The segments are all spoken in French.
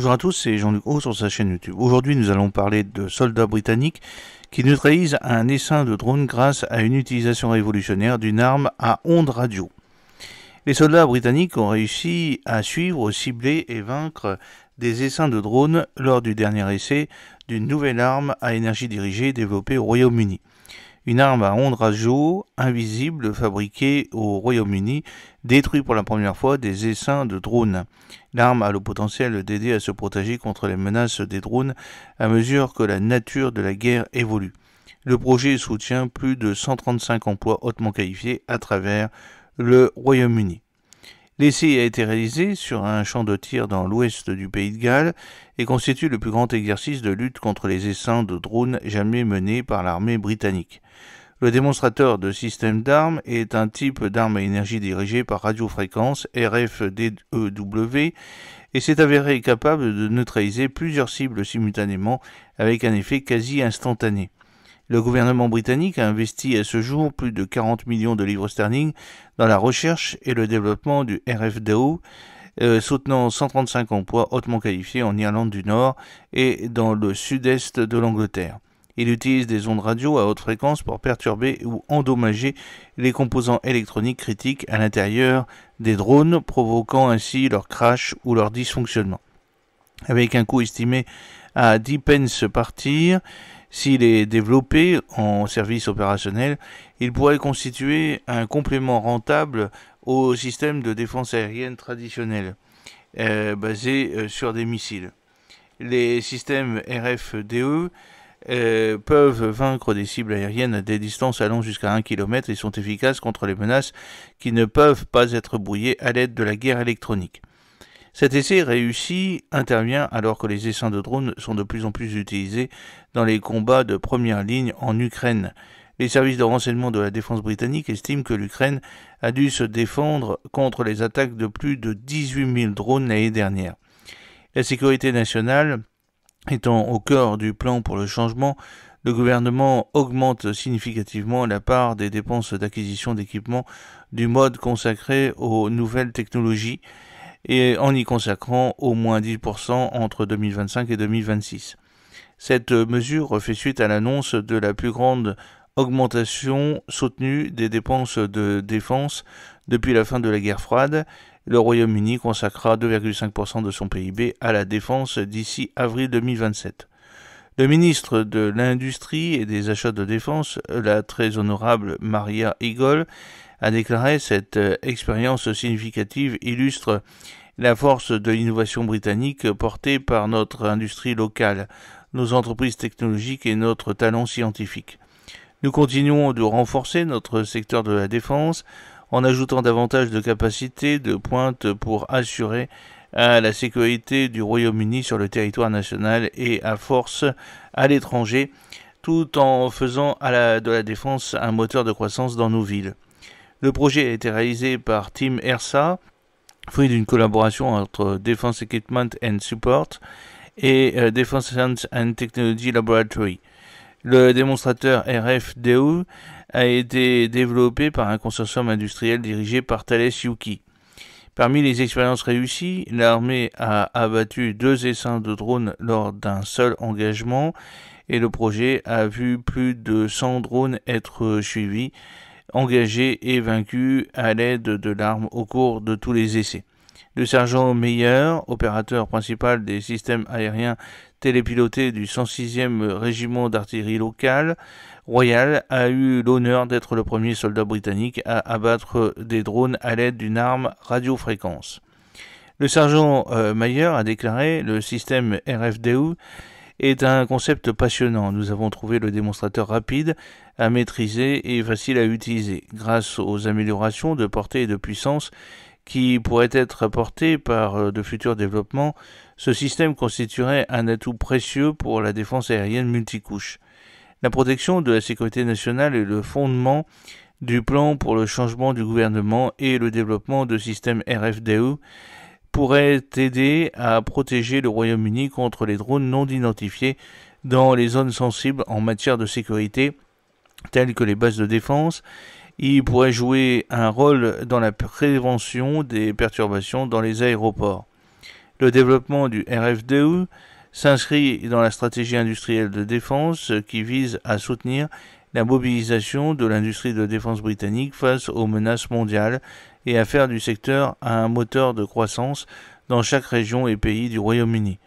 Bonjour à tous, c'est Jean-Luc Haut sur sa chaîne YouTube. Aujourd'hui, nous allons parler de soldats britanniques qui neutralisent un essaim de drone grâce à une utilisation révolutionnaire d'une arme à ondes radio. Les soldats britanniques ont réussi à suivre, cibler et vaincre des essaims de drones lors du dernier essai d'une nouvelle arme à énergie dirigée développée au Royaume-Uni. Une arme à ondes radio invisible fabriquée au Royaume-Uni détruit pour la première fois des essaims de drones. L'arme a le potentiel d'aider à se protéger contre les menaces des drones à mesure que la nature de la guerre évolue. Le projet soutient plus de 135 emplois hautement qualifiés à travers le Royaume-Uni. L'essai a été réalisé sur un champ de tir dans l'ouest du pays de Galles et constitue le plus grand exercice de lutte contre les essaims de drones jamais mené par l'armée britannique. Le démonstrateur de système d'armes est un type d'arme à énergie dirigée par radiofréquence RFDEW et s'est avéré capable de neutraliser plusieurs cibles simultanément avec un effet quasi instantané. Le gouvernement britannique a investi à ce jour plus de 40 millions de livres sterling dans la recherche et le développement du RFDEW, soutenant 135 emplois hautement qualifiés en Irlande du Nord et dans le sud-est de l'Angleterre. Il utilise des ondes radio à haute fréquence pour perturber ou endommager les composants électroniques critiques à l'intérieur des drones, provoquant ainsi leur crash ou leur dysfonctionnement. Avec un coût estimé à 10 pence par tir, s'il est développé en service opérationnel, il pourrait constituer un complément rentable au système de défense aérienne traditionnel, basé sur des missiles. Les systèmes RFDE peuvent vaincre des cibles aériennes à des distances allant jusqu'à 1 km et sont efficaces contre les menaces qui ne peuvent pas être brouillées à l'aide de la guerre électronique. Cet essai réussi intervient alors que les essaims de drones sont de plus en plus utilisés dans les combats de première ligne en Ukraine. Les services de renseignement de la défense britannique estiment que l'Ukraine a dû se défendre contre les attaques de plus de 18 000 drones l'année dernière. La sécurité nationale étant au cœur du plan pour le changement, le gouvernement augmente significativement la part des dépenses d'acquisition d'équipements du mode consacré aux nouvelles technologies, et en y consacrant au moins 10% entre 2025 et 2026. Cette mesure fait suite à l'annonce de la plus grande augmentation soutenue des dépenses de défense depuis la fin de la guerre froide. Le Royaume-Uni consacrera 2,5% de son PIB à la défense d'ici avril 2027. Le ministre de l'Industrie et des Achats de défense, la très honorable Maria Eagle, a déclaré cette expérience significative illustre la force de l'innovation britannique portée par notre industrie locale, nos entreprises technologiques et notre talent scientifique. Nous continuons de renforcer notre secteur de la défense en ajoutant davantage de capacités de pointe pour assurer la sécurité du Royaume-Uni sur le territoire national et à force à l'étranger, tout en faisant de la défense un moteur de croissance dans nos villes. Le projet a été réalisé par Team ERSA, fruit d'une collaboration entre Defense Equipment and Support et Defense Science and Technology Laboratory. Le démonstrateur RFDEW a été développé par un consortium industriel dirigé par Thales UK. Parmi les expériences réussies, l'armée a abattu 2 essaims de drones lors d'un seul engagement et le projet a vu plus de 100 drones être suivis, engagés et vaincus à l'aide de l'arme au cours de tous les essais. Le sergent Meyer, opérateur principal des systèmes aériens télépilotés du 106e régiment d'artillerie locale royal, a eu l'honneur d'être le premier soldat britannique à abattre des drones à l'aide d'une arme radiofréquence. Le sergent Meyer a déclaré « Le système RFDEW est un concept passionnant. Nous avons trouvé le démonstrateur rapide à maîtriser et facile à utiliser. Grâce aux améliorations de portée et de puissance qui pourraient être apportées par de futurs développements, ce système constituerait un atout précieux pour la défense aérienne multicouche. La protection de la sécurité nationale est le fondement du plan pour le changement du gouvernement et le développement de systèmes RFDEW pourrait aider à protéger le Royaume-Uni contre les drones non identifiés dans les zones sensibles en matière de sécurité, telles que les bases de défense. Il pourrait jouer un rôle dans la prévention des perturbations dans les aéroports. Le développement du RFDE s'inscrit dans la stratégie industrielle de défense qui vise à soutenir la mobilisation de l'industrie de défense britannique face aux menaces mondiales et à faire du secteur un moteur de croissance dans chaque région et pays du Royaume-Uni.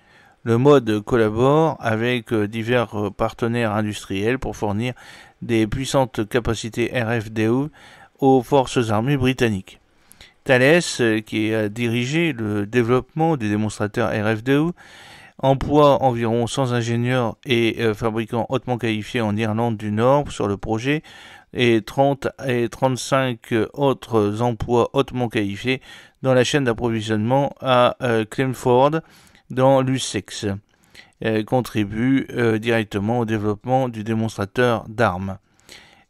Le mode collabore avec divers partenaires industriels pour fournir des puissantes capacités RFDE aux forces armées britanniques. Thales, qui a dirigé le développement du démonstrateur RFDE, emploie environ 100 ingénieurs et fabricants hautement qualifiés en Irlande du Nord sur le projet et 30 et 35 autres emplois hautement qualifiés dans la chaîne d'approvisionnement à Clemford dans l'Essex. Contribue directement au développement du démonstrateur d'armes.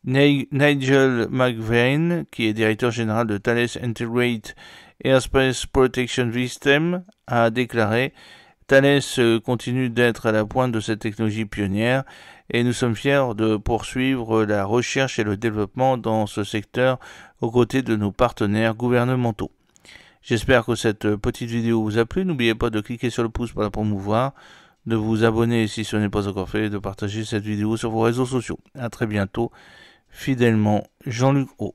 Nigel McVeigh, qui est directeur général de Thales Integrated Airspace Protection System, a déclaré « Thales continue d'être à la pointe de cette technologie pionnière et nous sommes fiers de poursuivre la recherche et le développement dans ce secteur aux côtés de nos partenaires gouvernementaux. » J'espère que cette petite vidéo vous a plu. N'oubliez pas de cliquer sur le pouce pour la promouvoir, de vous abonner si ce n'est pas encore fait et de partager cette vidéo sur vos réseaux sociaux. A très bientôt. Fidèlement, Jean-Luc O.